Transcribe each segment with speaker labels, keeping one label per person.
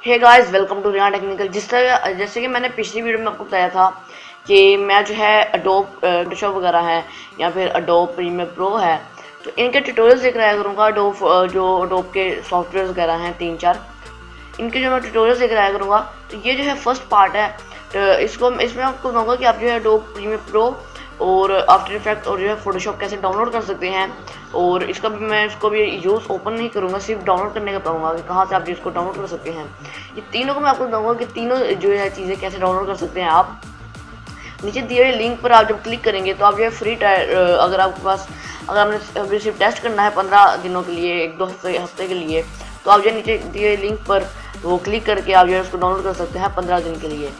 Speaker 1: Hey guys, welcome to Riyan technical. जैसे कि मैंने पिछली वीडियो में आपको बताया था कि मैं जो है अडोब फोटोशॉप वगैरह है या फिर अडोब प्रीमियर प्रो है, तो इनके ट्यूटोरियल्स देख रहा करूँगा। जो अडोब के सॉफ्टवेयर वगैरह हैं 3-4, इनके जो मैं ट्यूटोरियल्स देख रहा करूँगा। तो ये जो है फर्स्ट पार्ट है। तो इसमें आपको बताऊँगा कि आप जो है अडोब प्रीमियर प्रो और आफ्टर इफेक्ट और जो है फोटोशॉप कैसे डाउनलोड कर सकते हैं। और मैं इसको भी यूज़ ओपन नहीं करूँगा, सिर्फ डाउनलोड करने का बताऊँगा कि कहाँ से आप इसको डाउनलोड कर सकते हैं। ये तीनों को मैं आपको बताऊँगा कि तीनों जो है चीज़ें कैसे डाउनलोड कर सकते हैं आप। नीचे दिए हुए लिंक पर आप जब क्लिक करेंगे तो आप जो है फ्री अगर आपके पास अगर आपने अभी सिर्फ टेस्ट करना है 15 दिनों के लिए, 1-2 हफ्ते के लिए, तो आप जो नीचे दिए हुए लिंक पर वो क्लिक करके आप जो है उसको डाउनलोड कर सकते हैं 15 दिन के लिए।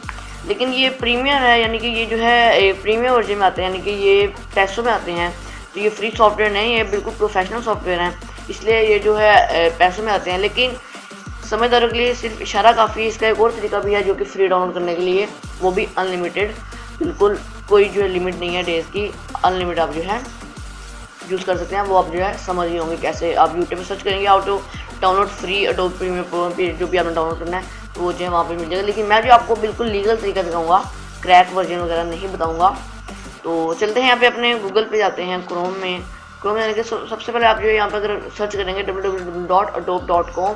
Speaker 1: लेकिन ये प्रीमियर है, यानी कि ये जो है प्रीमियर वर्जन में आते हैं, यानी कि ये पैसों में आते हैं। तो ये फ्री सॉफ्टवेयर नहीं है, बिल्कुल प्रोफेशनल सॉफ्टवेयर हैं, इसलिए ये जो है पैसों में आते हैं। लेकिन समझदारों के लिए सिर्फ इशारा काफ़ी है। इसका एक और तरीका भी है जो कि फ्री डाउनलोड करने के लिए, वो भी अनलिमिटेड, बिल्कुल कोई जो है लिमिट नहीं है डेज की, अनलिमिटेड आप जो है यूज़ कर सकते हैं। वो आप जो है समझ ही होंगे कैसे। आप यूट्यूब में सर्च करेंगे how to download free Adobe Premiere Pro, जो भी आपने डाउनलोड करना है तो वो जो है वहाँ पे मिल जाएगा। लेकिन मैं जो आपको बिल्कुल लीगल तरीका दिखाऊंगा, क्रैक वर्जन वगैरह नहीं बताऊंगा। तो चलते हैं यहाँ पे अपने गूगल पे जाते हैं, क्रोम में जाने के सबसे पहले आप जो है यहाँ पे अगर सर्च करेंगे www.adobe.com,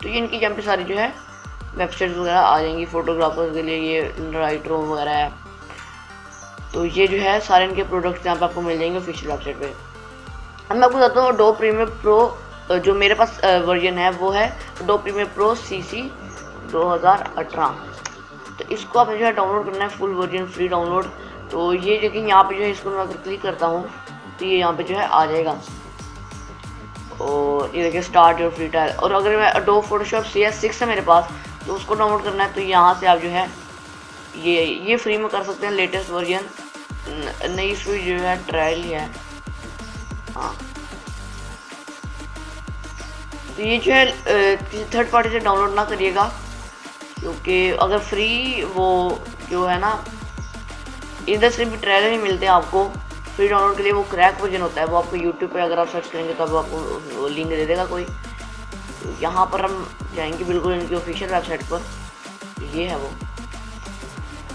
Speaker 1: तो ये इनकी यहाँ पे सारी जो है वेबसाइट्स वगैरह आ जाएंगी फोटोग्राफर्स के लिए। ये राइटर वगैरह है, तो ये जो है सारे इनके प्रोडक्ट्स यहाँ पे आपको मिल जाएंगे ऑफिशियल वेबसाइट पे। अब मैं आपको बताता हूँ अडोब प्रीमियर प्रो जो मेरे पास वर्जन है वो है अडोब प्रीमियर प्रो CC 2018। तो इसको आप जो है डाउनलोड करना है, फुल वर्जन फ्री डाउनलोड। तो ये देखिए यहाँ पे जो है इसको मैं अगर क्लिक करता हूँ तो ये यहाँ पे जो है आ जाएगा। और ये देखिए स्टार्ट योर फ्री ट्रायल। और अगर मैं अडोब फोटोशॉप CS6 है मेरे पास, तो उसको डाउनलोड करना है तो यहाँ से आप जो है ये फ्री में कर सकते हैं, लेटेस्ट वर्जन नहीं, इसमें जो है ट्रायल ही है। हाँ, तो ये जो है किसी थर्ड पार्टी से डाउनलोड ना करिएगा, क्योंकि अगर फ्री वो जो है ना, इधर से भी ट्रायल ही मिलते हैं आपको फ्री डाउनलोड के लिए। वो क्रैक वर्जन होता है, वो आपको यूट्यूब पे अगर आप सर्च करेंगे तो आपको लिंक दे देगा कोई। तो यहाँ पर हम जाएंगे बिल्कुल इनकी ऑफिशियल वेबसाइट पर, ये है वो।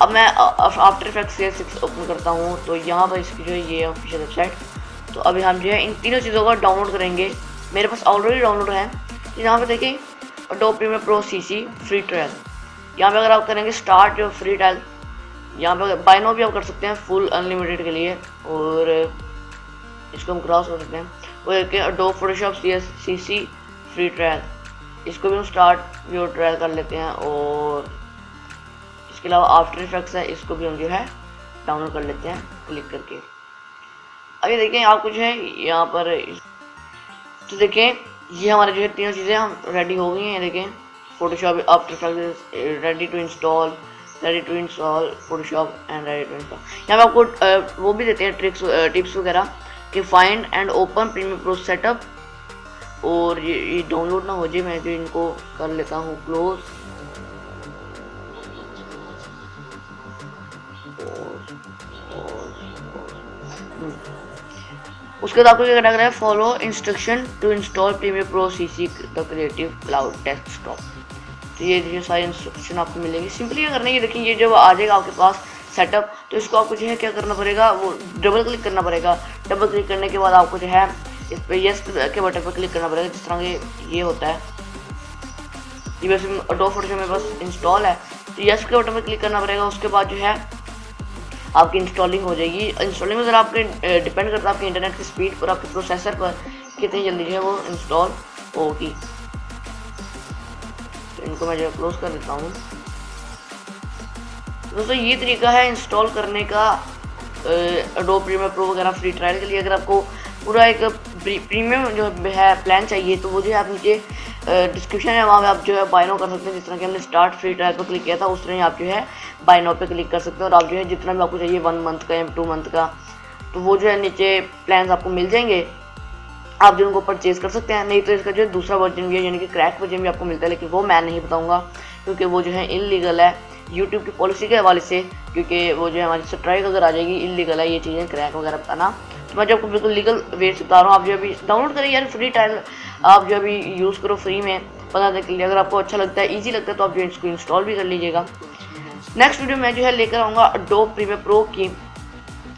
Speaker 1: अब मैं आफ्टर इफेक्ट्स CS6 ओपन करता हूँ, तो यहाँ पर इसकी जो है ये ऑफिशियल वेबसाइट। तो अभी हम जो है इन तीनों चीज़ों को डाउनलोड करेंगे। मेरे पास ऑलरेडी डाउनलोड है। तो यहाँ पे देखिए Adobe Premiere Pro CC free trial, यहाँ पे अगर आप करेंगे स्टार्ट योर फ्री ट्रायल, यहाँ पे बाय नाउ भी आप कर सकते हैं फुल अनलिमिटेड के लिए। और इसको हम क्रॉस कर सकते हैं। वो एक Adobe Photoshop CC free trial, इसको भी हम स्टार्ट योर ट्रायल कर लेते हैं। और इसके अलावा आफ्टर इफेक्ट्स है, इसको भी हम जो है डाउनलोड कर लेते हैं क्लिक करके। अभी देखें आपको जो है यहाँ पर, तो देखें ये हमारे जो है तीनों चीज़ें हम रेडी हो गई हैं। देखें Photoshop After Effects ready to install Photoshop and ready to install. यहाँ पे आपको वो भी देते हैं टिप्स वगैरह कि find and open Premiere Pro setup. और ये डाउनलोड ना हो जाए, मैं जो इनको कर लेता हूँ क्लोज। उसके बाद आपको क्या करना है, follow instruction to install Premiere Pro CC the Creative Cloud desktop. तो ये जो सारी इंस्ट्रक्शन आपको मिलेंगी, सिंपली करना है। ये देखिए ये जब आ जाएगा आपके पास सेटअप, तो इसको आपको जो है क्या करना पड़ेगा, वो डबल क्लिक करना पड़ेगा। डबल क्लिक करने के बाद आपको जो है इस पर यस के बटन पर क्लिक करना पड़ेगा, जिस तरह ये होता है। ये वैसे अडोब फोटोशॉप में बस इंस्टॉल है, तो यस के बटन पर क्लिक करना पड़ेगा। उसके बाद जो है आपकी इंस्टॉलिंग हो जाएगी। इंस्टॉलिंग में ज़रा आपके डिपेंड करता है आपके इंटरनेट की स्पीड पर, आपके प्रोसेसर पर, कितनी जल्दी जो है वो इंस्टॉल होगी। तो इनको मैं जो क्लोज कर देता हूँ। दोस्तों ये तरीका है इंस्टॉल करने का अडोब प्रीमियर प्रो वगैरह फ्री ट्रायल के लिए। अगर आपको पूरा एक प्रीमियम जो है प्लान चाहिए, तो वो जो है आप नीचे डिस्क्रिप्शन है, वहाँ पे आप जो है बाय नाउ कर सकते हैं। जिस तरह कि हमने स्टार्ट फ्री ट्रायल पर क्लिक किया था, उस तरह ही आप जो है बाय नाउ पे क्लिक कर सकते हैं। और आप जो है जितना भी आपको चाहिए 1 मंथ का या 2 मंथ का, तो वो जो है नीचे प्लान्स आपको मिल जाएंगे, आप जो उनको परचेज़ कर सकते हैं। नहीं तो इसका जो है दूसरा वर्जन भी है, यानी कि क्रैक वर्जन भी आपको मिलता है, लेकिन वो मैं नहीं बताऊँगा क्योंकि वो जो है इलीगल है यूट्यूब की पॉलिसी के हवाले से। क्योंकि वो जो है हमारी स्ट्राइक अगर आ जाएगी, इलीगल है ये चीज़ें क्रैक वगैरह बताना। तो मैं जो आपको बिल्कुल लीगल वे से बता रहा हूँ, आप जो अभी डाउनलोड करें यार फ्री ट्रायल, आप जो अभी यूज़ करो फ्री में। बताने के लिए। अगर आपको अच्छा लगता है, ईजी लगता है, तो आप जो इसको इंस्टॉल भी कर लीजिएगा। नेक्स्ट वीडियो मैं जो है लेकर आऊँगा एडोब प्रीमियर प्रो की।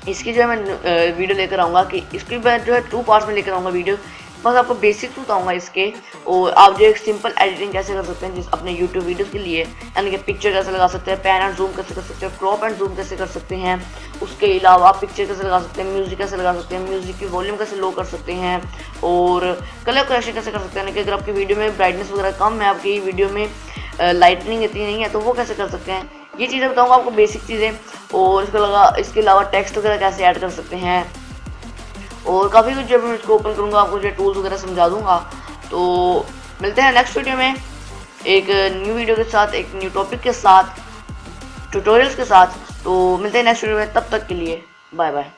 Speaker 1: इसकी जो है मैं वीडियो लेकर आऊँगा कि इसकी मैं जो है 2 पार्ट्स में लेकर आऊँगा वीडियो। बस आपको बेसिक्स बताऊँगा इसके, और आप जो एक सिंपल एडिटिंग कैसे कर सकते हैं जिस अपने यूट्यूब वीडियोस के लिए, यानी कि पिक्चर कैसे लगा सकते हैं, पैन एंड जूम कैसे कर सकते हैं, क्रॉप एंड जूम कैसे कर सकते हैं, उसके अलावा आप पिक्चर कैसे लगा सकते हैं, म्यूजिक कैसे लगा सकते हैं, म्यूजिक की वॉल्यूम कैसे लो कर सकते हैं, और कलर करेक्शन कैसे कर सकते हैं। यानी कि अगर आपकी वीडियो में ब्राइटनेस वगैरह कम है, आपकी वीडियो में लाइटनिंग इतनी नहीं है, तो वो कैसे कर सकते हैं, ये चीज़ें बताऊँगा आपको, बेसिक चीज़ें। और इसके अलावा टेक्स्ट वगैरह कैसे ऐड कर सकते हैं, और काफ़ी कुछ जब मैं इसको ओपन करूँगा आपको जो टूल्स वगैरह समझा दूँगा। तो मिलते हैं नेक्स्ट वीडियो में एक न्यू वीडियो के साथ, एक न्यू टॉपिक के साथ, ट्यूटोरियल्स के साथ। तो मिलते हैं नेक्स्ट वीडियो में, तब तक के लिए बाय बाय।